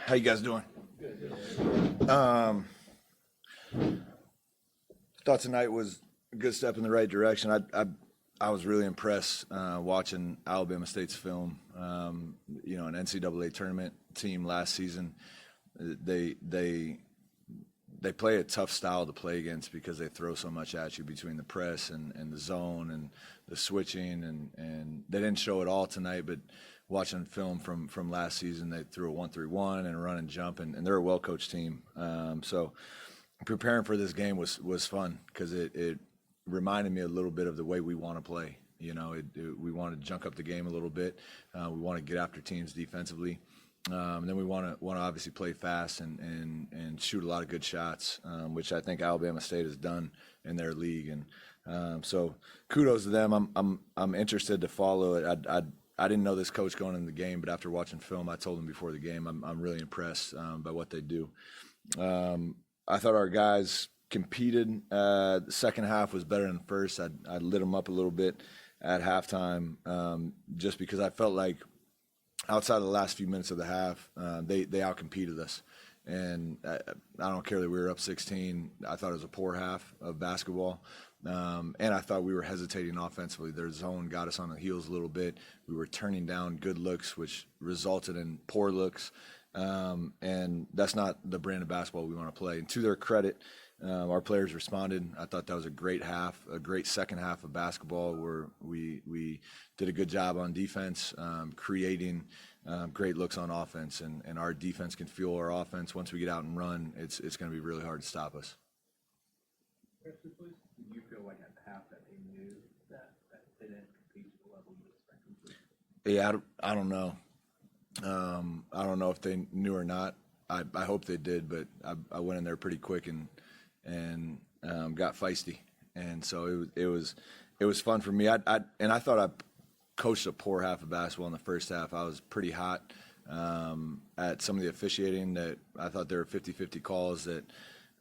How you guys doing? Thought tonight was a good step in the right direction. I was really impressed watching Alabama State's film. An NCAA tournament team last season. They play a tough style to play against because they throw so much at you between the press and the zone and the switching, and they didn't show it all tonight, but watching film from last season, they threw a 1-3-1 and a run and jump, and they're a well-coached team. So preparing for this game was fun because it reminded me a little bit of the way we want to play. We want to junk up the game a little bit. We want to get after teams defensively. And then we want to obviously play fast and shoot a lot of good shots, which I think Alabama State has done in their league. And so kudos to them. I'm interested to follow it. I didn't know this coach going into the game, but after watching film, I told him before the game I'm really impressed by what they do. I thought our guys competed. The second half was better than the first. I lit them up a little bit at halftime just because I felt like outside of the last few minutes of the half, they outcompeted us. And I don't care that we were up 16. I thought it was a poor half of basketball. And I thought we were hesitating offensively. Their zone got us on the heels a little bit. We were turning down good looks, which resulted in poor looks. And that's not the brand of basketball we want to play. And to their credit, our players responded. I thought that was a great half, a great second half of basketball where we did a good job on defense, creating great looks on offense. And our defense can fuel our offense. Once we get out and run, it's going to be really hard to stop us. Did you feel like at the half that they knew that they didn't compete to the level you expect them to? Yeah, I don't know. I don't know if they knew or not. I hope they did, but I went in there pretty quick and got feisty, and so it was fun for me. I thought I coached a poor half of basketball in the first half. I was pretty hot at some of the officiating that I thought there were 50-50 calls that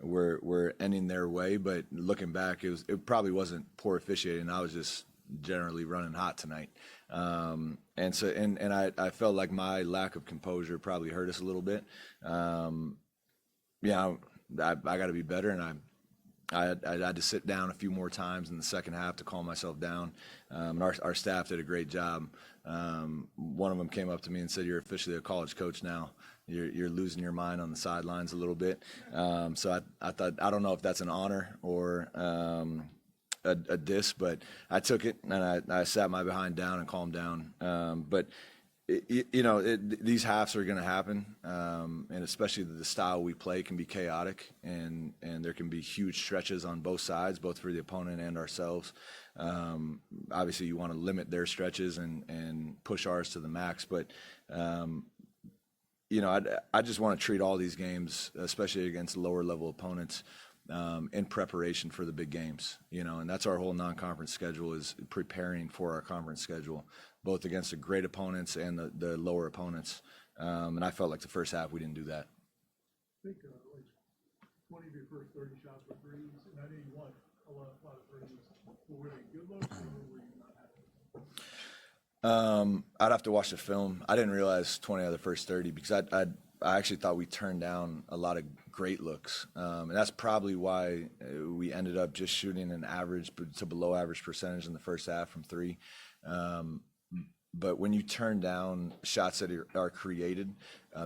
were ending their way, but looking back, it probably wasn't poor officiating. I was just generally running hot tonight. And I felt like my lack of composure probably hurt us a little bit. I got to be better, and I had to sit down a few more times in the second half to calm myself down. And our staff did a great job. One of them came up to me and said, "You're officially a college coach now. You're losing your mind on the sidelines a little bit." So I thought, I don't know if that's an honor or a diss, but I took it and I sat my behind down and calmed down. But these halves are going to happen, and especially the style we play can be chaotic, and there can be huge stretches on both sides, both for the opponent and ourselves. Obviously, you want to limit their stretches and push ours to the max, but I just want to treat all these games, especially against lower level opponents, in preparation for the big games, and that's our whole non-conference schedule, is preparing for our conference schedule, both against the great opponents and the lower opponents. And I felt like the first half we didn't do that. I think like 20 of your first 30 shots were threes, and I know you want a lot of threes. Were they good looks or were you not happy? I'd have to watch the film. I didn't realize 20 out of the first 30 because I actually thought we turned down a lot of great looks. And that's probably why we ended up just shooting an average to below average percentage in the first half from three. But when you turn down shots that are created,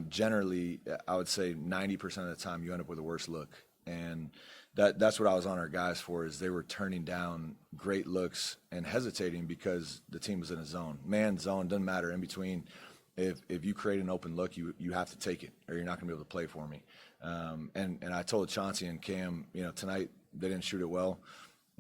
generally, I would say 90% of the time you end up with a worse look. And that's what I was on our guys for, is they were turning down great looks and hesitating because the team was in a zone. Man, zone, doesn't matter. In between, if you create an open look, you have to take it or you're not going to be able to play for me. And I told Chauncey and Cam, tonight they didn't shoot it well.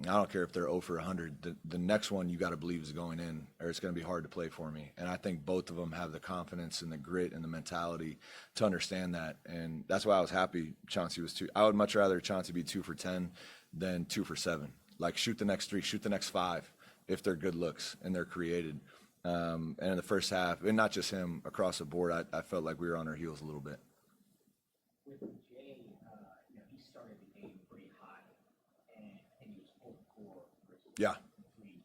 I don't care if they're 0 for 100. The next one you got to believe is going in, or it's going to be hard to play for me. And I think both of them have the confidence and the grit and the mentality to understand that. And that's why I was happy Chauncey was 2. I would much rather Chauncey be 2 for 10 than 2 for 7. Like, shoot the next 3, shoot the next 5 if they're good looks and they're created. And in the first half, and not just him, across the board, I felt like we were on our heels a little bit. With Jay, he started the game pretty hot, and he was full core versus Yeah. 3.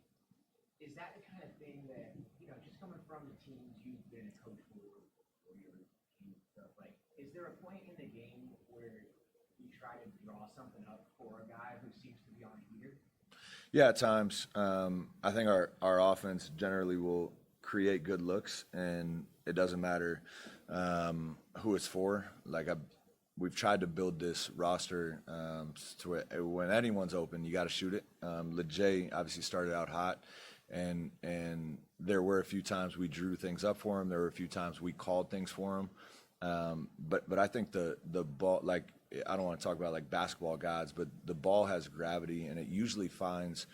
Is that the kind of thing that, just coming from the teams you've been a coach for your team stuff, like, is there a point in the game where you try to draw something up for a guy who seems to be on a heater? Yeah, at times. I think our offense generally will create good looks, and it doesn't matter who it's for. We've tried to build this roster to where when anyone's open, you got to shoot it. Lejay obviously started out hot, and there were a few times we drew things up for him. There were a few times we called things for him. But I think the ball, like, I don't want to talk about like basketball gods, but the ball has gravity, and it usually finds,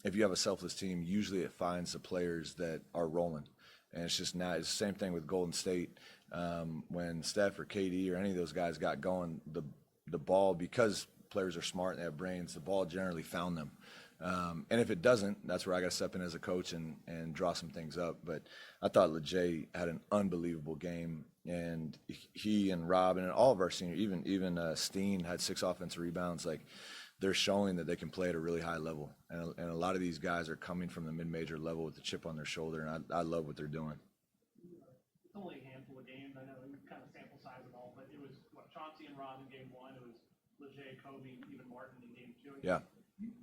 if you have a selfless team, usually it finds the players that are rolling. And it's just not, it's the same thing with Golden State. When Steph or KD or any of those guys got going, the ball, because players are smart and they have brains, the ball generally found them. And if it doesn't, that's where I got to step in as a coach and draw some things up. But I thought Lejay had an unbelievable game, and he and Rob and all of our seniors, even Steen had 6 offensive rebounds. Like, they're showing that they can play at a really high level, and a lot of these guys are coming from the mid-major level with the chip on their shoulder, and I love what they're doing. It's only a handful of games. I know you kind of sample size it all, but it was Chauncey and Rob in game 1. It was Lejay, Kobe, even Martin in game 2. Yeah.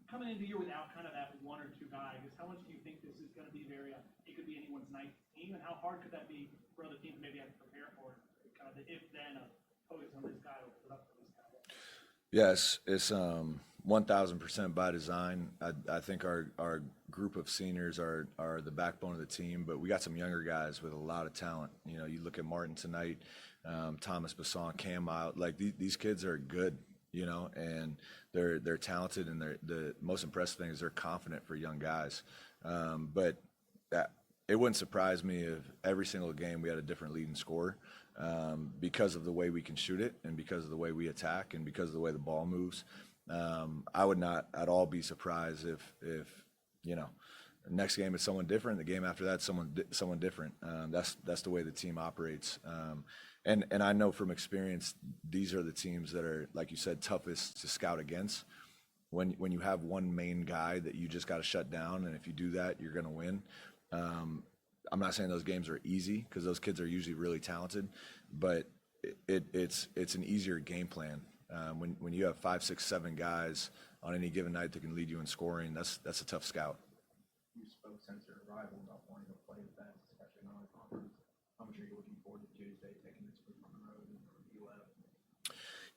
Coming into the year without kind of that 1 or 2 guy, I guess, how much do you think this is going to be it could be anyone's ninth team, and how hard could that be for other teams maybe have to prepare for kind of the if-then of, oh, this guy will put up for this guy? Yes, it's 1,000% by design. I think our group of seniors are the backbone of the team, but we got some younger guys with a lot of talent. You know, you look at Martin tonight, Thomas Basson, Cam Out. Like, these kids are good, you know, and they're talented, and the most impressive thing is they're confident for young guys. But it wouldn't surprise me if every single game we had a different leading scorer, because of the way we can shoot it, and because of the way we attack, and because of the way the ball moves. I would not at all be surprised if you know, next game it's someone different, the game after that someone different. That's the way the team operates. And I know from experience, these are the teams that are, like you said, toughest to scout against. When you have one main guy that you just got to shut down, and if you do that, you're going to win. I'm not saying those games are easy, because those kids are usually really talented, but it's an easier game plan. When you have 5, 6, 7 guys on any given night that can lead you in scoring, that's a tough scout. You spoke since your arrival about wanting to play the best, especially non-conference. How much are you looking forward to Tuesday, taking this group on the road and UF?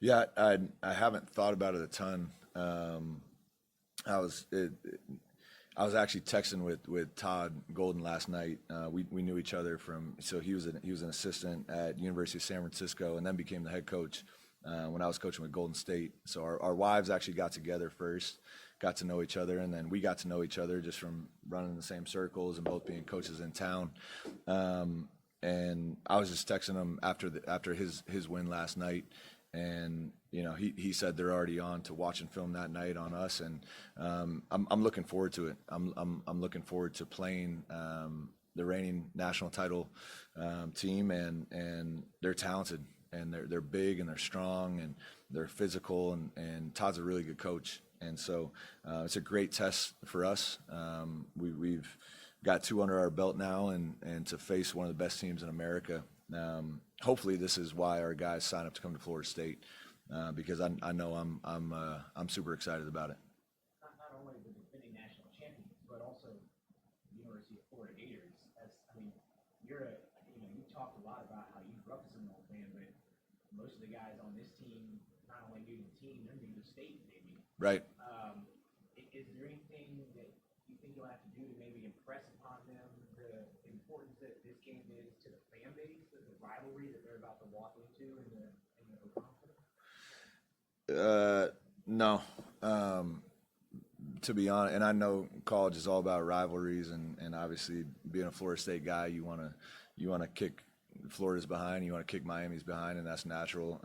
Yeah, I haven't thought about it a ton. I was actually texting with Todd Golden last night. We knew each other so he was an assistant at University of San Francisco, and then became the head coach when I was coaching with Golden State. So our wives actually got together first, got to know each other, and then we got to know each other just from running in the same circles and both being coaches in town. And I was just texting him after his win last night. And, you know, he said they're already on to watching film that night on us, and I'm looking forward to it. I'm looking forward to playing the reigning national title team, and they're talented, and they're big, and they're strong, and they're physical, and Todd's a really good coach, and so it's a great test for us. We've got 2 under our belt now, and to face one of the best teams in America. Hopefully this is why our guys sign up to come to Florida State, because I know I'm super excited about it. Not only the defending national champions, but also the University of Florida Gators. You talked a lot about how you grew up a Seminole fan, but most of the guys on this team not only new to the team, they're new to state, maybe. Right. Is there anything that you think you'll have to do to maybe impress upon them the importance that this game is to the fan base, the rivalry that they're about to walk into in the conference? No. To be honest, and I know college is all about rivalries, and obviously being a Florida State guy, you want to kick Florida's behind, you want to kick Miami's behind, and that's natural.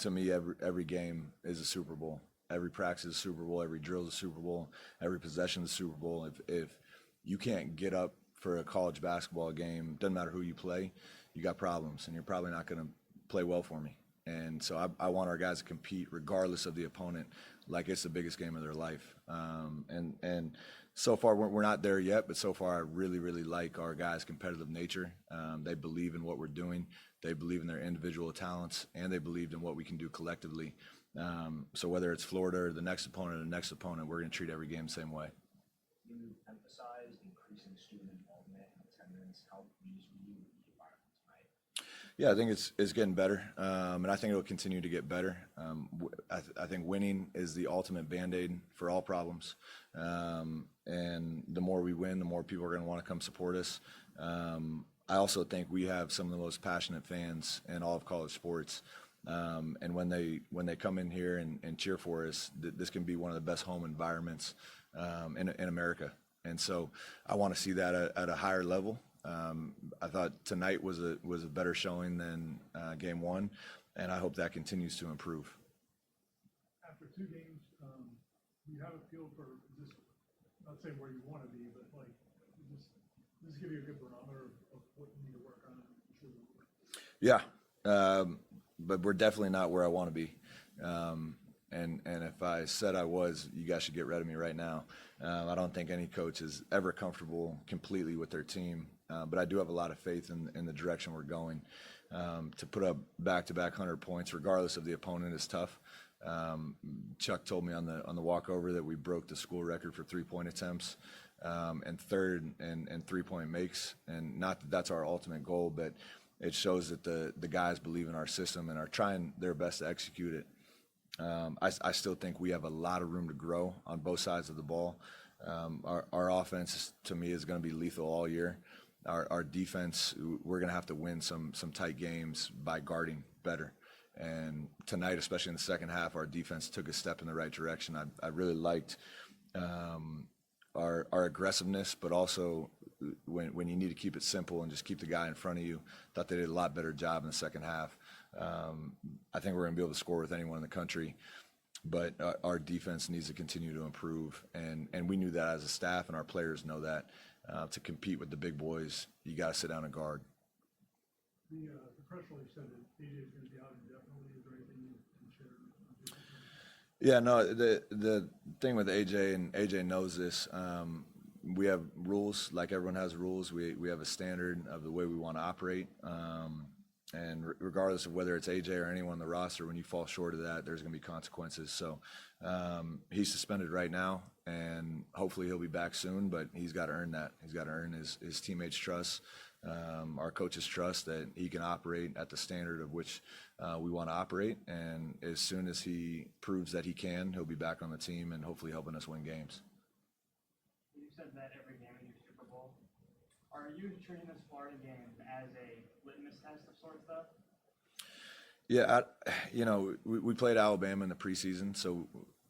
To me, every game is a Super Bowl. Every practice is a Super Bowl. Every drill is a Super Bowl. Every possession is a Super Bowl. If you can't get up for a college basketball game, doesn't matter who you play, you got problems, and you're probably not going to play well for me. And so I want our guys to compete regardless of the opponent, like it's the biggest game of their life. And So far, we're not there yet, but so far I really like our guys' competitive nature. They believe in what we're doing. They believe in their individual talents, and they believed in what we can do collectively. So whether it's Florida or the next opponent, we're going to treat every game the same way. You emphasized increasing student involvement and attendance. How pleased were you with the environment tonight? Yeah, I think it's getting better, and I think it'll continue to get better. I think winning is the ultimate Band-Aid for all problems, and the more we win, the more people are going to want to come support us. I also think we have some of the most passionate fans in all of college sports, and when they come in here and cheer for us, this can be one of the best home environments in America. And so I want to see that at a higher level. I thought tonight was a better showing than game one, and I hope that continues to improve. After 2 games, do you have a feel for just, not saying where you want to be, but like, just give you a good barometer of what you need to work on? Yeah, but we're definitely not where I want to be. And if I said I was, you guys should get rid of me right now. I don't think any coach is ever comfortable completely with their team, but I do have a lot of faith in the direction we're going. To put up back-to-back 100 points, regardless of the opponent, is tough. Chuck told me on the walkover that we broke the school record for 3-point attempts, and third and 3-point makes. And not that that's our ultimate goal, but it shows that the guys believe in our system and are trying their best to execute it. I still think we have a lot of room to grow on both sides of the ball. Our offense, to me, is going to be lethal all year. Our defense, we're going to have to win some tight games by guarding better. And tonight, especially in the second half, our defense took a step in the right direction. I really liked our aggressiveness, but also when you need to keep it simple and just keep the guy in front of you, thought they did a lot better job in the second half. I think we're going to be able to score with anyone in the country, but our defense needs to continue to improve, and we knew that as a staff, and our players know that. To compete with the big boys, you got to sit down and guard. The press release said that AJ is going to be out indefinitely. Is there anything you can share? Yeah, no, the thing with AJ, and AJ knows this, we have rules, like everyone has rules. We have a standard of the way we want to operate. And regardless of whether it's AJ or anyone on the roster, when you fall short of that, there's going to be consequences. So he's suspended right now, and hopefully he'll be back soon, but he's got to earn that. He's got to earn his teammates' trust, our coaches' trust that he can operate at the standard of which we want to operate. And as soon as he proves that he can, he'll be back on the team and hopefully helping us win games. You said that every game in your Super Bowl. Are you treating this Florida game as a litmus test of sorts, though? Yeah, we played Alabama in the preseason, so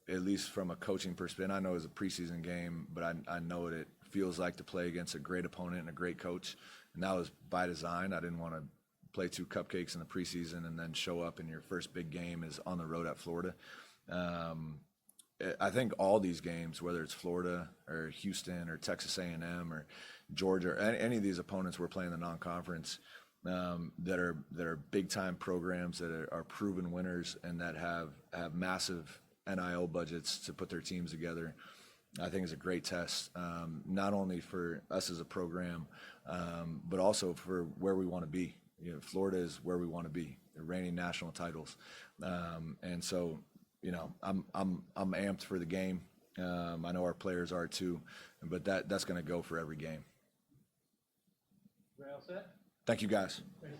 at least from a coaching perspective, I know it's a preseason game, but I know what it feels like to play against a great opponent and a great coach, and that was by design. I didn't want to play 2 cupcakes in the preseason and then show up and your first big game is on the road at Florida. I think all these games, whether it's Florida or Houston or Texas A&M or Georgia, or any of these opponents we're playing in the non-conference, that are big-time programs that are proven winners and that have massive NIL budgets to put their teams together, I think is a great test, not only for us as a program, but also for where we want to be. Florida is where we want to be. They're reigning national titles, and so I'm amped for the game. I know our players are too, but that's going to go for every game. Well said. Thank you, guys. Thanks.